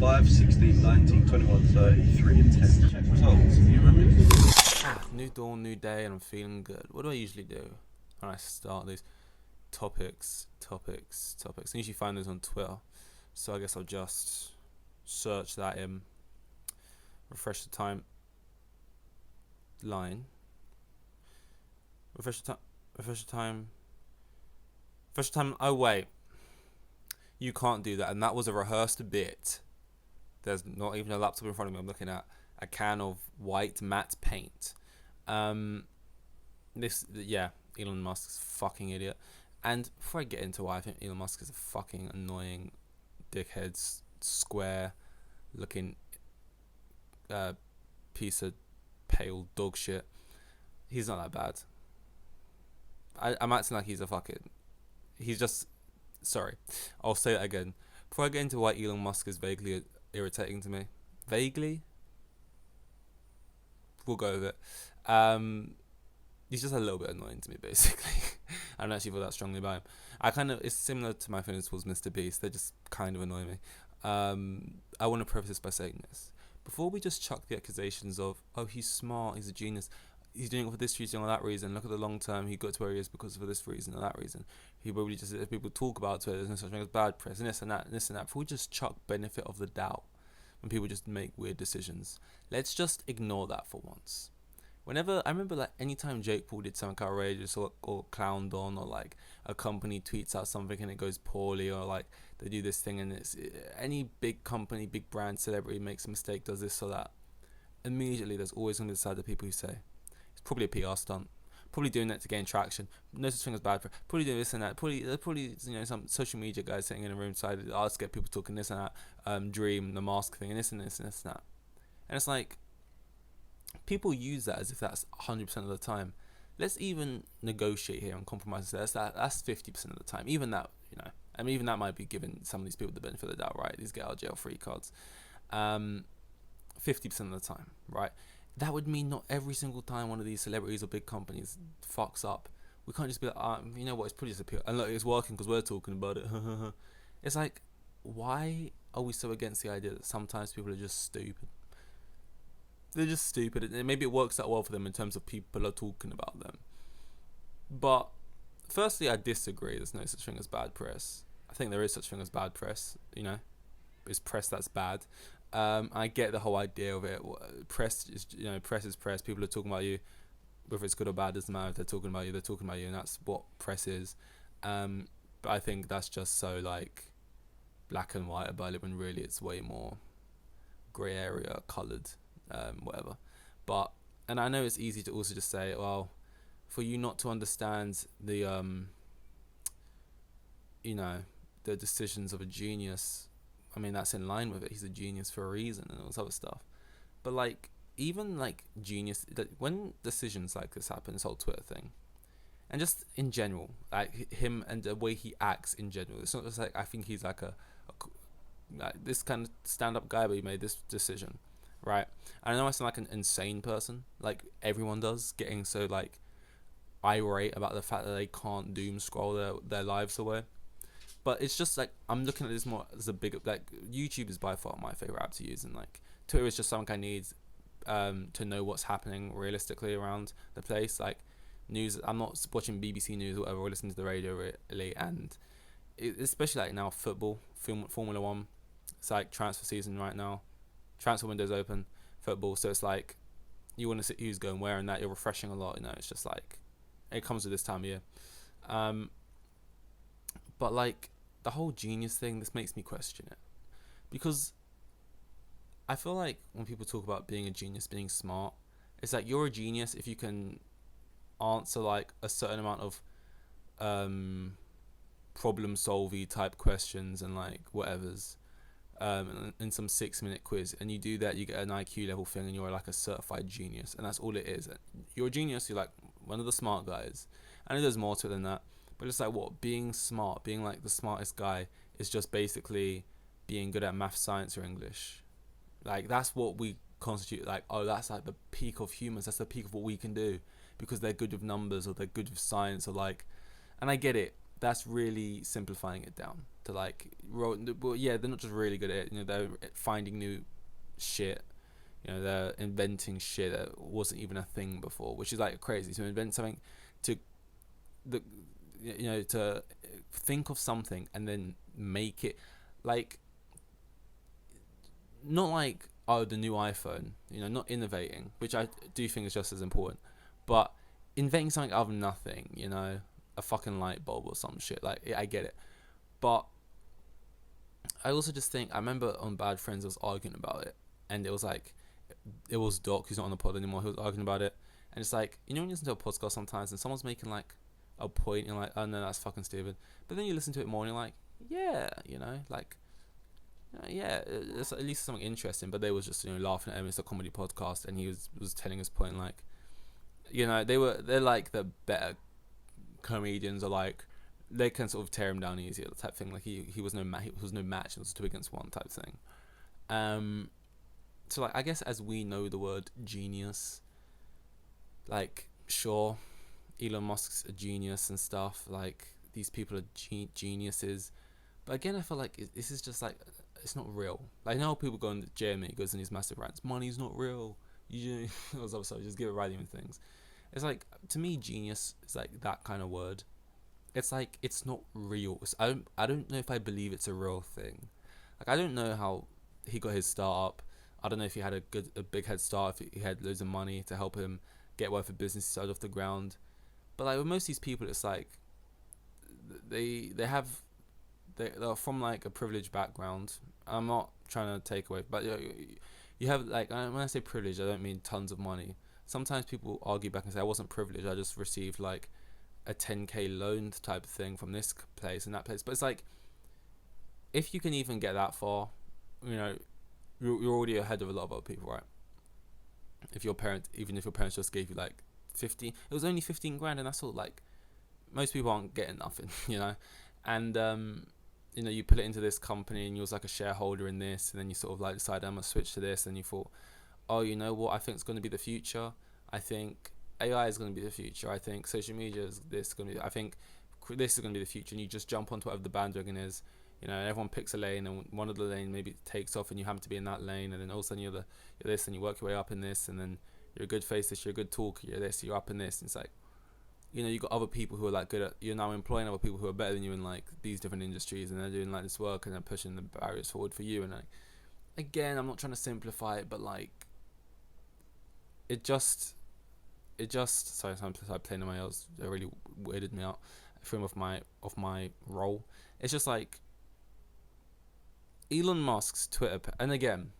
5, 16, 19, 21, 30, 3 and 10. Check results. You remember? New dawn, new day, and I'm feeling good. What do I usually do when I start these topics? I usually find those on Twitter, so I guess I'll just search that in, refresh the time line, refresh the time. Oh wait, you can't do that, and that was a rehearsed bit. There's not even a laptop in front of me. I'm looking at a can of white matte paint. Elon Musk's a fucking idiot. And before I get into why I think Elon Musk is a fucking annoying dickhead, square looking piece of pale dog shit, he's not that bad. I'm acting like he's just, sorry, I'll say it again. Before I get into why Elon Musk is vaguely irritating to me, we'll go with it. He's just a little bit annoying to me, basically. I don't actually feel that strongly about him. It's similar to my feelings towards Mr. Beast. They just kind of annoy me. I want to preface this by saying this. Before we just chuck the accusations of, oh, he's smart, he's a genius, he's doing it for this reason or that reason, look at the long term, he got to where he is because of this reason or that reason. He probably just, if people talk about it, there's no such thing as bad press, and this and that, and this and that. Before we just chuck benefit of the doubt when people just make weird decisions, let's just ignore that for once. I remember like anytime Jake Paul did something outrageous or clowned on, or like a company tweets out something and it goes poorly, or like they do this thing and it's any big company, big brand, celebrity makes a mistake, does this or that, immediately there's always going to be the side of people who say it's probably a PR stunt, probably doing that to gain traction, no such thing as bad for, probably doing this and that, probably some social media guys sitting in a room decided, let's get people talking this and that, Dream, the mask thing, and this and this and this and that, and it's like, people use that as if that's 100% of the time. Let's even negotiate here and compromise. That's 50% of the time. Even that, even that might be giving some of these people the benefit of the doubt, right? These get out of jail free cards. 50% of the time, right? That would mean not every single time one of these celebrities or big companies fucks up, we can't just be like, you know what, it's pretty just a PR. And look, it's working because we're talking about it. It's like, why are we so against the idea that sometimes people are just stupid? They're just stupid, and maybe it works out well for them in terms of people are talking about them. But firstly, I disagree. There's no such thing as bad press. I think there is such thing as bad press. It's press that's bad. I get the whole idea of it. Press is press. People are talking about you, whether it's good or bad doesn't matter. If they're talking about you, they're talking about you, and that's what press is. But I think that's just so like black and white about it, when really it's way more grey area, coloured. Whatever, and I know it's easy to also just say, well, for you not to understand the the decisions of a genius, I mean, that's in line with it. He's a genius for a reason and all this other stuff. But like, even like genius, when decisions like this happen, this whole Twitter thing, and just in general, like him and the way he acts in general, it's not just like I think he's like like this kind of stand-up guy, but he made this decision. Right, I know I sound like an insane person, like everyone does, getting so like irate about the fact that they can't doom scroll their lives away. But it's just like, I'm looking at this more as a bigger, like, YouTube is by far my favorite app to use, and like Twitter is just something I need to know what's happening realistically around the place. Like news, I'm not watching BBC News or whatever, or listening to the radio really, and especially like now football, Formula One, it's like transfer season right now. Transfer window's open, football, so it's like you want to see who's going where, and that you're refreshing a lot. It's just like it comes with this time of year. But like the whole genius thing, this makes me question it, because I feel like when people talk about being a genius, being smart, it's like you're a genius if you can answer like a certain amount of problem solving type questions and like whatever's. In some 6-minute quiz, and you do that, you get an IQ level thing, and you're like a certified genius, and that's all it is. You're a genius, you're like one of the smart guys. I know there's more to it than that, but it's like, what, being smart, being like the smartest guy is just basically being good at math, science, or English. Like that's what we constitute, like, oh, that's like the peak of humans, that's the peak of what we can do, because they're good with numbers or they're good with science, or like, and I get it, that's really simplifying it down to like, well, yeah, they're not just really good at it. You know, they're finding new shit. You know, they're inventing shit that wasn't even a thing before, which is like crazy to invent something, to to think of something and then make it like, not like, oh, the new iPhone, not innovating, which I do think is just as important, but inventing something out of nothing, a fucking light bulb or some shit. Like, I get it, but I also just think, I remember on Bad Friends I was arguing about it, and it was like, it was Doc, who's not on the pod anymore, who was arguing about it, and it's like, when you listen to a podcast sometimes and someone's making like a point, and you're like, oh no, that's fucking stupid, but then you listen to it more and you're like, yeah, like, yeah, it's at least something interesting. But they was just laughing at him. It's a comedy podcast, and he was telling his point, like, they're like the better comedians, are like, they can sort of tear him down easier, type thing. Like he was no match. It was 2 against 1 type thing. So like, I guess as we know the word genius, like, sure, Elon Musk's a genius and stuff. Like, these people are geniuses, but again, I feel like this is just like, it's not real. Like, I know people go on Jeremy goes in these massive rants. Money's not real. Just give it value and things. It's like, to me, genius is like that kind of word. It's like, it's not real. I don't know if I believe it's a real thing. Like, I don't know how he got his startup. I don't know if he had a big head start, if he had loads of money to help him get whatever business he started off the ground. But like, with most of these people, it's like, they're from like a privileged background. I'm not trying to take away, but you have, like, when I say privilege, I don't mean tons of money. Sometimes people argue back and say, I wasn't privileged, I just received like a 10k loan type of thing from this place and that place. But it's like, if you can even get that far, you're already ahead of a lot of other people, right? Even if your parents just gave you like 15, it was only 15 grand, and that's all. Like, most people aren't getting nothing, and you put it into this company, and you was like a shareholder in this, and then you sort of like decided, I'm gonna switch to this, and you thought, oh, you know what, I think it's going to be the future. I think AI is going to be the future. I think social media is I think this is going to be the future, and you just jump onto whatever the bandwagon is. Everyone picks a lane, and one of the lane maybe takes off, and you happen to be in that lane, and then all of a sudden you're this, and you work your way up in this, and then you're a good face this, you're a good talker, you're this, you're up in this, and it's like, you got other people who are like good at, you're now employing other people who are better than you in like these different industries, and they're doing like this work, and they're pushing the barriers forward for you. And like, again, I'm not trying to simplify it, but like, it just sorry, I'm playing in my ears. It really weirded me out. Threw him off my role. It's just like, Elon Musk's Twitter, and again,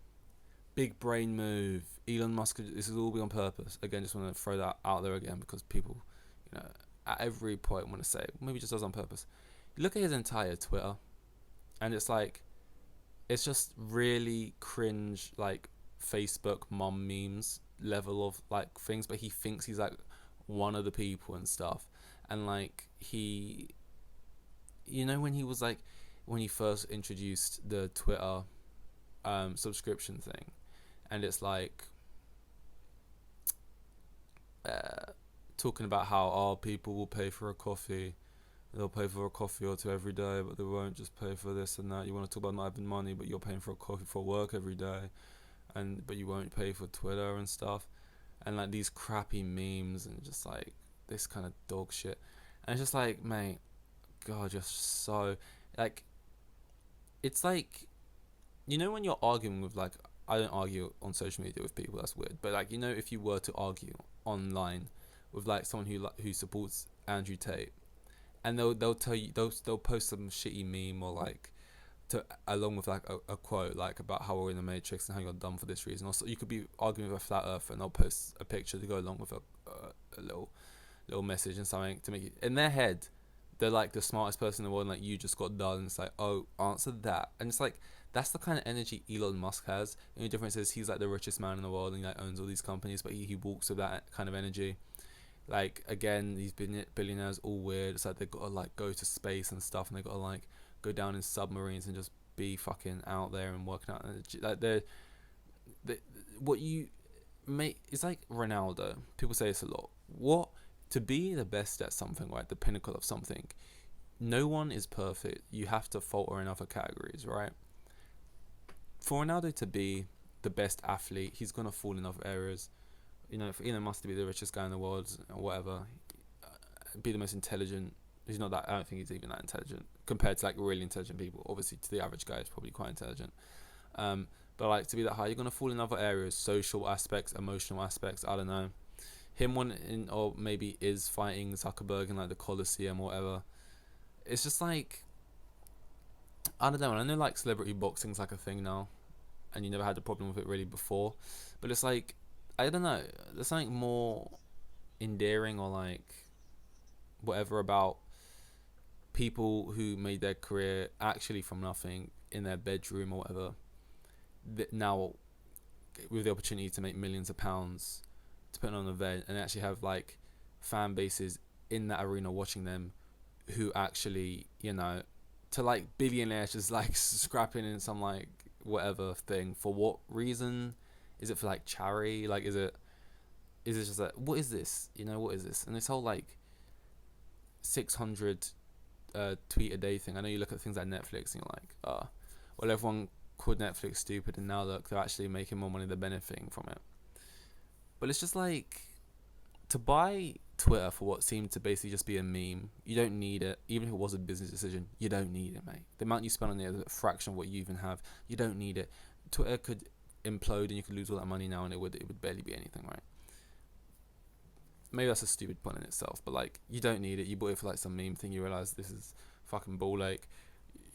big brain move. Elon Musk, this is all be on purpose. Again, just want to throw that out there again, because people, at every point want to say, maybe just does on purpose. You look at his entire Twitter, and it's like, it's just really cringe, like Facebook mom memes level of like things, but he thinks he's like one of the people and stuff. And like, he, when he was like, when he first introduced the Twitter subscription thing, and it's like, talking about how people will pay for a coffee, they'll pay for a coffee or two every day, but they won't just pay for this and that. You want to talk about not having money, but you're paying for a coffee for work every day, but you won't pay for Twitter and stuff, and like these crappy memes, and just like this kind of dog shit. And it's just like, mate, God, you're so, like, it's like, when you're arguing with, like, I don't argue on social media with people, that's weird, but like, if you were to argue online with like someone who supports Andrew Tate, and they'll tell you, they'll post some shitty meme, or like, along with like a quote like about how we're in the Matrix and how you're dumb for this reason. Also, you could be arguing with a flat earther, and they'll post a picture to go along with a little message and something to make it, in their head, they're like the smartest person in the world, and like, you just got done, and it's like, oh, answer that. And it's like, that's the kind of energy Elon Musk has. The only difference is he's like the richest man in the world, and he like owns all these companies, but he walks with that kind of energy. Like, again, these billionaires all weird. It's like they've got to like go to space and stuff, and they've got to like go down in submarines and just be fucking out there and working out. Like, what you make, it's like Ronaldo. People say this a lot. To be the best at something, right, the pinnacle of something, no one is perfect. You have to falter in other categories, right? For Ronaldo to be the best athlete, he's gonna fall in other areas. You know, for Elon Musk to be the richest guy in the world or whatever, be the most intelligent. He's not that. I don't think he's even that intelligent compared to like really intelligent people. Obviously, to the average guy, he's probably quite intelligent. But like to be that high, you're gonna fall in other areas, social aspects, emotional aspects. I don't know. Him wanting, or maybe is fighting Zuckerberg in like the Coliseum or whatever. It's just like, I don't know. I know like celebrity boxing's like a thing now, and you never had a problem with it really before, but it's like, I don't know. There's something more endearing or like whatever about people who made their career actually from nothing in their bedroom or whatever, that now with the opportunity to make millions of pounds to put on an event and actually have like fan bases in that arena watching them, who actually, you know, to like billionaires just like scrapping in some like whatever thing. For what reason? Is it for like charity? Like is it just like, what is this, you know, what is this? And this whole like 600 tweet a day thing. I know you look at things like Netflix and you're like, well, everyone called Netflix stupid, and now look, they're actually making more money, they're benefiting from it. But it's just like, to buy Twitter for what seemed to basically just be a meme, you don't need it. Even if it was a business decision, you don't need it, mate. The amount you spend on it is a fraction of what you even have. You don't need it. Twitter could implode and you could lose all that money now, and it would barely be anything, right? Maybe that's a stupid point in itself, but like, you don't need it. You bought it for like some meme thing. You realize this is fucking ball ache.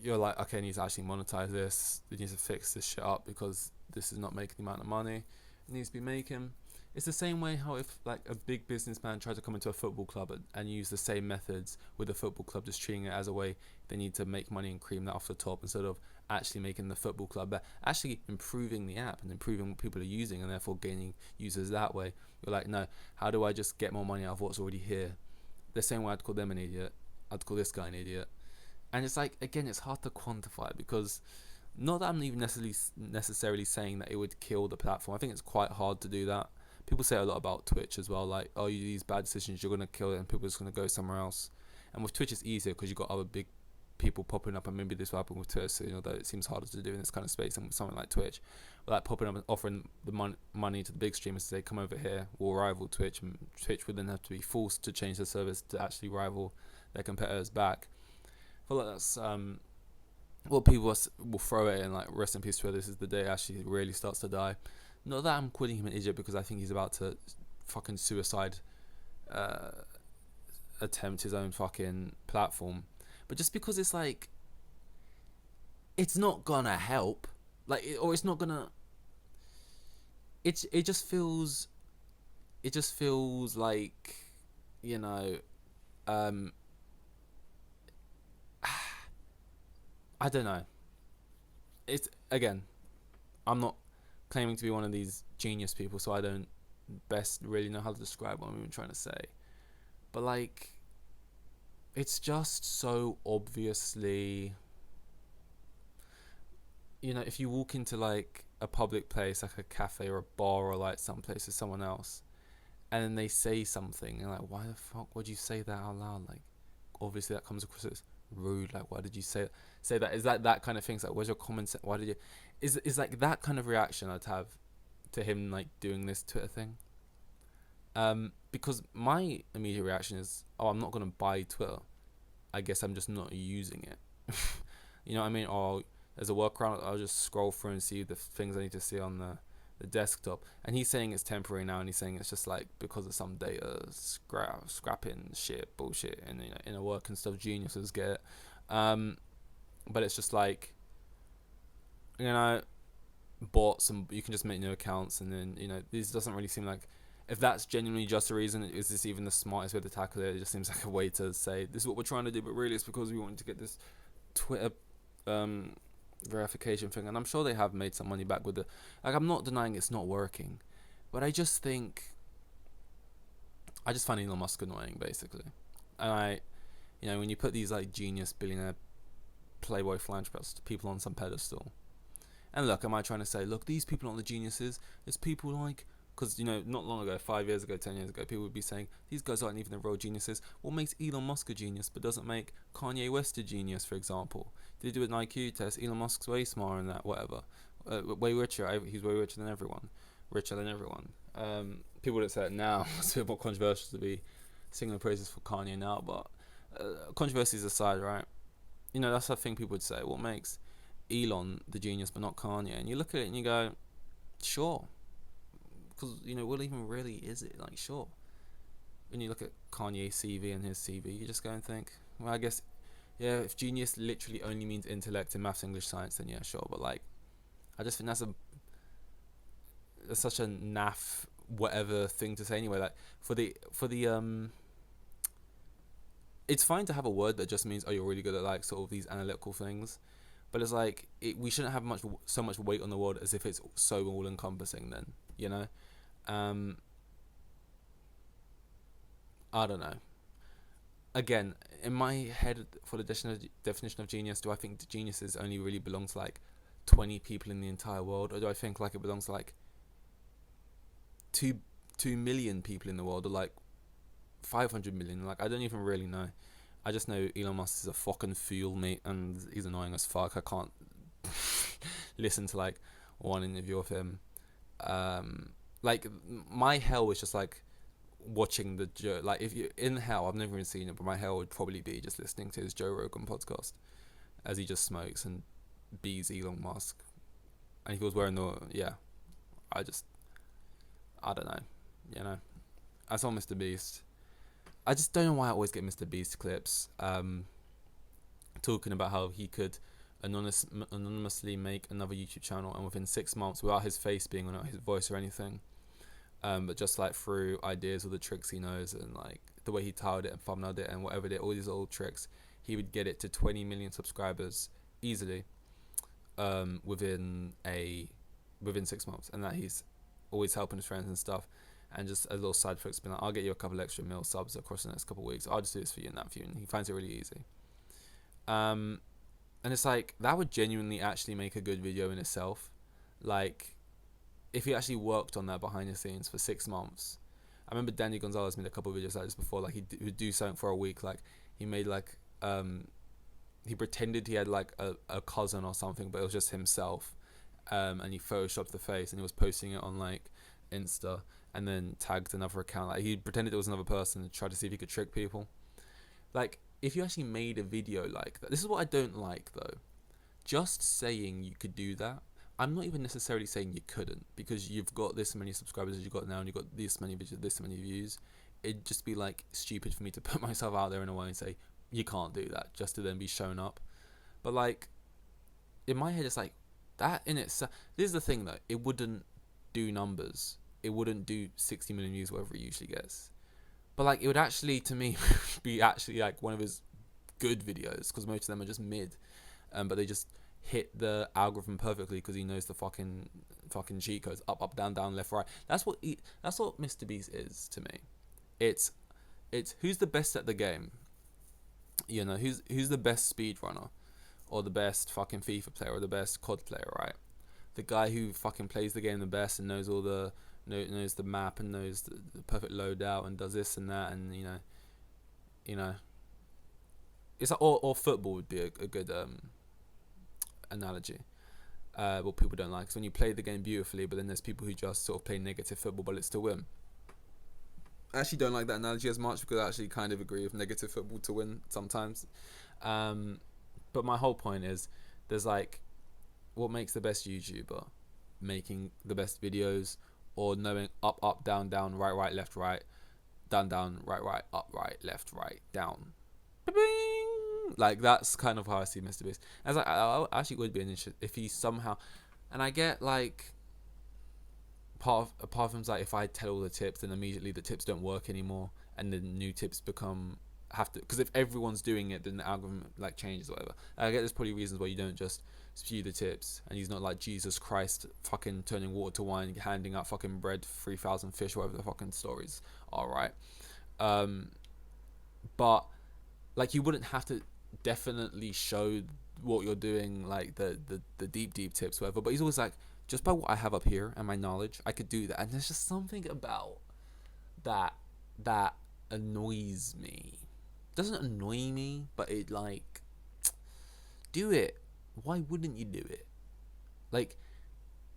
You're like, okay, I need to actually monetize this. We need to fix this shit up because this is not making the amount of money it needs to be making. It's the same way how if like a big businessman tried to come into a football club and use the same methods with the football club, just treating it as a way they need to make money and cream that off the top, instead of actually making the football club better, actually improving the app and improving what people are using and therefore gaining users that way. You're like, no, how do I just get more money out of what's already here? The same way I'd call them an idiot, I'd call this guy an idiot. And it's like, again, it's hard to quantify, because not that I'm even necessarily saying that it would kill the platform. I think it's quite hard to do that. People say a lot about Twitch as well, like, oh, you do these bad decisions, you're going to kill it and people are just going to go somewhere else. And with Twitch it's easier because you've got other big people popping up, and maybe this will happen with Twitter soon, although it seems harder to do in this kind of space and with something like Twitch. But like popping up and offering the money to the big streamers to say, come over here, we'll rival Twitch, and Twitch would then have to be forced to change their service to actually rival their competitors back. I feel like that's what people will throw it in, like, rest in peace Twitter, this is the day actually really starts to die. Not that I'm calling him an idiot, because I think he's about to fucking suicide attempt his own fucking platform, but just because it's like, it's not gonna help, like, or it's not gonna, it just feels like, you know, I don't know. It's, again, I'm not claiming to be one of these genius people, so I don't best really know how to describe what I'm even trying to say. But like, it's just so obviously, you know, if you walk into like a public place, like a cafe or a bar or like some place with someone else, and then they say something, and like, why the fuck would you say that out loud? Like, obviously that comes across as rude. Like, why did you say that? Is that kind of things? Like, where's your common sense? Why did you? Is like that kind of reaction I'd have to him like doing this Twitter thing. Because my immediate reaction is, oh, I'm not gonna buy Twitter. I guess I'm just not using it. You know what I mean? Or there's a workaround. I'll just scroll through and see the things I need to see on the desktop. And he's saying it's temporary now, and he's saying it's just like because of some data scrapping shit bullshit, and you know, inner work and stuff geniuses get. But it's just like, you know, bots, and you can just make new accounts, and then, you know, this doesn't really seem like, if that's genuinely just a reason, is this even the smartest way to tackle it? It just seems like a way to say, this is what we're trying to do, but really it's because we wanted to get this Twitter verification thing. And I'm sure they have made some money back with it. Like, I'm not denying it's not working, but I just find Elon Musk annoying, basically. And you know, when you put these like genius billionaire playboy philanthropist people on some pedestal, and look, am I trying to say, look, these people aren't the geniuses, it's people like Because, you know, not long ago, 5 years ago, 10 years ago, people would be saying, these guys aren't even the real geniuses. What makes Elon Musk a genius but doesn't make Kanye West a genius, for example? Did they do an IQ test? Elon Musk's way smarter than that, whatever. Way richer. He's way richer than everyone. Richer than everyone. People that say it now, it's a bit more controversial to be singing the praises for Kanye now, but controversies aside, right? You know, that's the thing people would say. What makes Elon the genius but not Kanye? And you look at it and you go, sure. Because, you know, what even really is it? Like, sure. When you look at Kanye's CV and his CV, you just go and think, well, I guess, yeah, if genius literally only means intellect in maths, English, science, then yeah, sure. But, like, I just think that's such a naff whatever thing to say anyway. Like, for the it's fine to have a word that just means, oh, you're really good at, like, sort of these analytical things. But it's like, we shouldn't have so much weight on the word as if it's so all-encompassing then, you know? I don't know. Again, in my head, for the definition of genius, do I think geniuses only really belong to, like, 20 people in the entire world? Or do I think, like, it belongs to, like, 2 million people in the world, or, like, 500 million? Like, I don't even really know. I just know Elon Musk is a fucking fool, mate, and he's annoying as fuck. I can't listen to, like, one interview of him. Like, my hell was just, like, watching the Joe. Like, if you're in hell, I've never even seen it, but my hell would probably be just listening to his Joe Rogan podcast as he just smokes and bees Elon Musk. And he was wearing I don't know, you know. I saw Mr. Beast. I just don't know why I always get Mr. Beast clips talking about how he could anonymously make another YouTube channel, and within 6 months, without his face being on it, his voice or anything, but just, like, through ideas or the tricks he knows, and, like, the way he tiled it and thumbnailed it and whatever did, all these old tricks, he would get it to 20 million subscribers easily within 6 months, and that he's always helping his friends and stuff. And just a little side flex, being like, I'll get you a couple extra mil subs across the next couple of weeks. I'll just do this for you and that for you. And he finds it really easy. And it's like, that would genuinely actually make a good video in itself. Like, if he actually worked on that behind the scenes for 6 months. I remember Danny Gonzalez made a couple of videos like this before. Like, he would do something for a week. Like, he made, like, he pretended he had, like, a cousin or something, but it was just himself. And he photoshopped the face, and he was posting it on, like, Insta, and then tagged another account. Like, he pretended it was another person and tried to see if he could trick people. Like, if you actually made a video like that, this is what I don't like, though. Just saying you could do that, I'm not even necessarily saying you couldn't, because you've got this many subscribers as you've got now, and you've got this many videos, this many views. It'd just be, like, stupid for me to put myself out there in a way and say you can't do that, just to then be shown up. But, like, in my head, it's like, that in itself. This is the thing, though. It wouldn't do numbers. It wouldn't do 60 million views, whatever it usually gets. But, like, it would actually, to me, be actually, like, one of his good videos, because most of them are just mid. But they just hit the algorithm perfectly because he knows the fucking cheat codes. Up, down, left, right. That's what Mr. Beast is to me. It's who's the best at the game. You know, who's the best speedrunner, or the best fucking FIFA player, or the best COD player, right? The guy who fucking plays the game the best and knows all the knows the map and knows the perfect loadout and does this and that, and you know, it's like, or football would be a good analogy. What people don't like is when you play the game beautifully, but then there's people who just sort of play negative football but it's to win. I actually don't like that analogy as much, because I actually kind of agree with negative football to win sometimes. But my whole point is, there's, like, what makes the best YouTuber? Making the best videos, or knowing up, down, right, left, right, down, right, up, right, left, right, down. Ba-bing! Like, that's kind of how I see Mr. Beast. As I actually would be an issue if he somehow, and I get, like, part of him's like, if I tell all the tips, then immediately the tips don't work anymore, and the new tips have to, because if everyone's doing it, then the algorithm, like, changes or whatever. I get there's probably reasons why you don't just spew the tips, and he's not like Jesus Christ fucking turning water to wine, handing out fucking bread, 3,000 fish, whatever the fucking stories are, right? But, like, you wouldn't have to definitely show what you're doing, like the deep tips, whatever, but he's always like, just by what I have up here and my knowledge, I could do that. And there's just something about that annoys me. It doesn't annoy me, but it like, do it. Why wouldn't you do it? Like,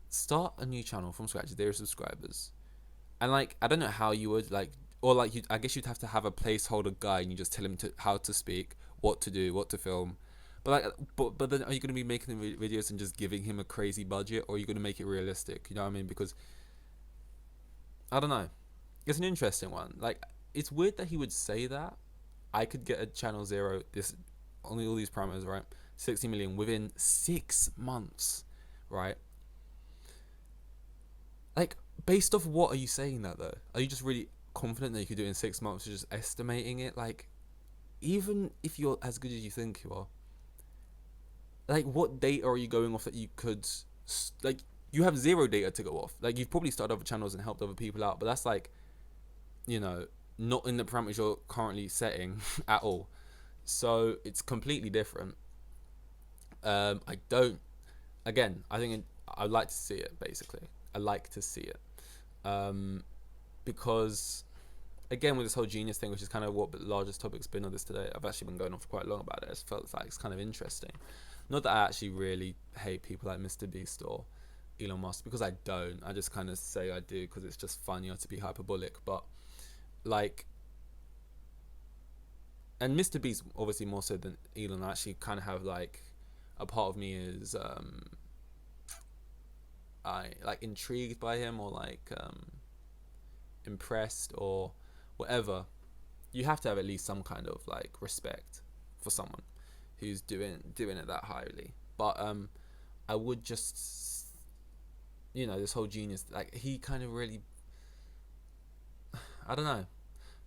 start a new channel from scratch, 0 subscribers, and like, I don't know how you would like, or like, I guess you'd have to have a placeholder guy and you just tell him how to speak, what to do, what to film. But like, but then are you going to be making the videos and just giving him a crazy budget, or are you going to make it realistic? You know what I mean? Because I don't know. It's an interesting one. Like, it's weird that he would say that. I could get a channel 0, this, only all these parameters, right? 60 million within 6 months, right? Like, based off what are you saying that though? Are you just really confident that you could do it in 6 months? You're just estimating it? Like, even if you're as good as you think you are, like, what data are you going off that you could, like, you have 0 data to go off. Like, you've probably started other channels and helped other people out, but that's like, you know, not in the parameters you're currently setting at all. So it's completely different. I don't, again, I think I'd like to see it, basically. I like to see it. Because, again, with this whole genius thing, which is kind of what the largest topic's been on this today, I've actually been going on for quite long about it. It felt like it's kind of interesting. Not that I actually really hate people like Mr. Beast or Elon Musk, because I don't. I just kind of say I do because it's just funnier to be hyperbolic. But, like, and Mr. Beast, obviously more so than Elon, I actually kind of have, like, a part of me is, I, like, intrigued by him, or, like, impressed, or whatever. You have to have at least some kind of, like, respect for someone who's doing it that highly. But I would just, you know, this whole genius, like, he kind of really, I don't know,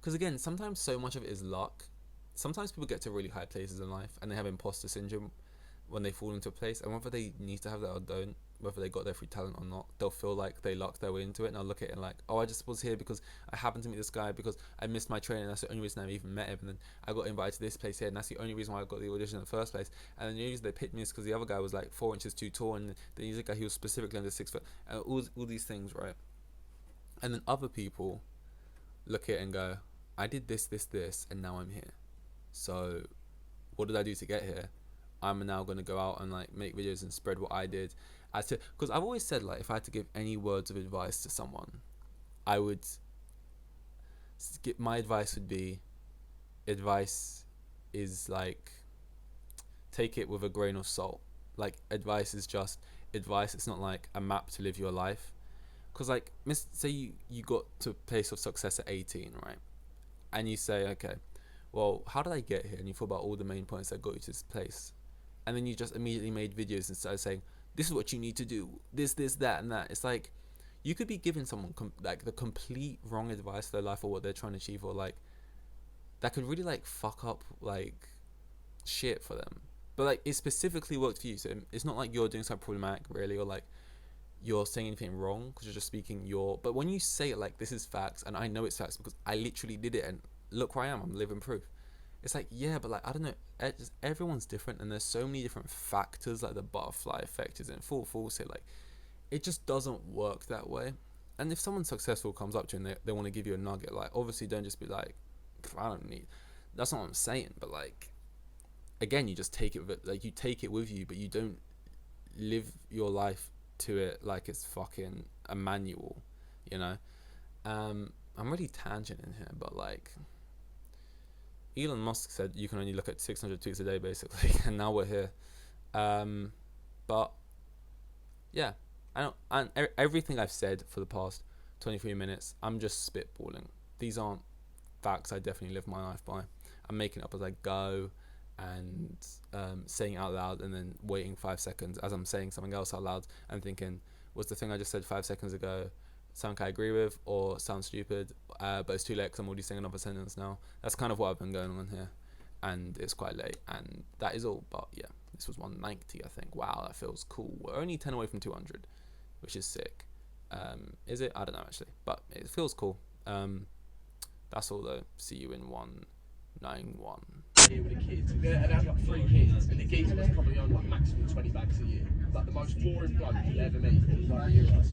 because again, sometimes so much of it is luck. Sometimes people get to really high places in life and they have imposter syndrome when they fall into a place, and whether they need to have that or don't, whether they got there through talent or not, they'll feel like they lucked their way into it. And I'll look at it like, oh, I just was here because I happened to meet this guy, because I missed my train, and that's the only reason I even met him. And then I got invited to this place here, and that's the only reason why I got the audition in the first place. And then the reason they picked me is because the other guy was like 4 inches too tall, and the other guy, he was specifically under 6 foot, and all these things, right? And then other people look at it and go, I did this, and now I'm here. So what did I do to get here? I'm now going to go out and, like, make videos and spread what I did. Because I've always said, like, if I had to give any words of advice to someone, I would my advice would be, advice is like, take it with a grain of salt. Like, advice is just advice. It's not like a map to live your life. Because, like, say you got to a place of success at 18, right? And you say, okay, well, how did I get here? And you thought about all the main points that got you to this place. And then you just immediately made videos and started saying, this is what you need to do, this, that, and that. It's like, you could be giving someone like the complete wrong advice for their life or what they're trying to achieve, or like, that could really, like, fuck up, like, shit for them. But, like, it specifically worked for you, so it's not like you're doing something problematic, really, or like you're saying anything wrong, because you're just speaking but when you say it like, this is facts, and I know it's facts because I literally did it, and look where I am, I'm living proof. It's like, yeah, but, like, I don't know, everyone's different, and there's so many different factors, like the butterfly effect is in full force here. Like, it just doesn't work that way. And if someone successful comes up to you and they want to give you a nugget, like, obviously don't just be like, I don't need, that's not what I'm saying. But, like, again, you just take it with it, like, you take it with you, but you don't live your life to it like it's fucking a manual, you know. I'm really tangenting here, but, like, Elon Musk said you can only look at 600 tweets a day, basically, and now we're here. But yeah, everything I've said for the past 23 minutes, I'm just spitballing. These aren't facts I definitely live my life by. I'm making it up as I go, and saying it out loud, and then waiting 5 seconds as I'm saying something else out loud and thinking, was the thing I just said 5 seconds ago something I agree with or sounds stupid, but it's too late because I'm already saying another sentence now. That's kind of what I've been going on here, and it's quite late, and that is all. But yeah, this was 190, I think. Wow, that feels cool. We're only 10 away from 200, which is sick. Is it? I don't know, actually, but it feels cool. That's all though. See you in 191. here with the kids, and they had like 3 kids, and the geezer was probably on like maximum 20 bags a year. Like the most boring bloke you'll ever meet. He was like a hero.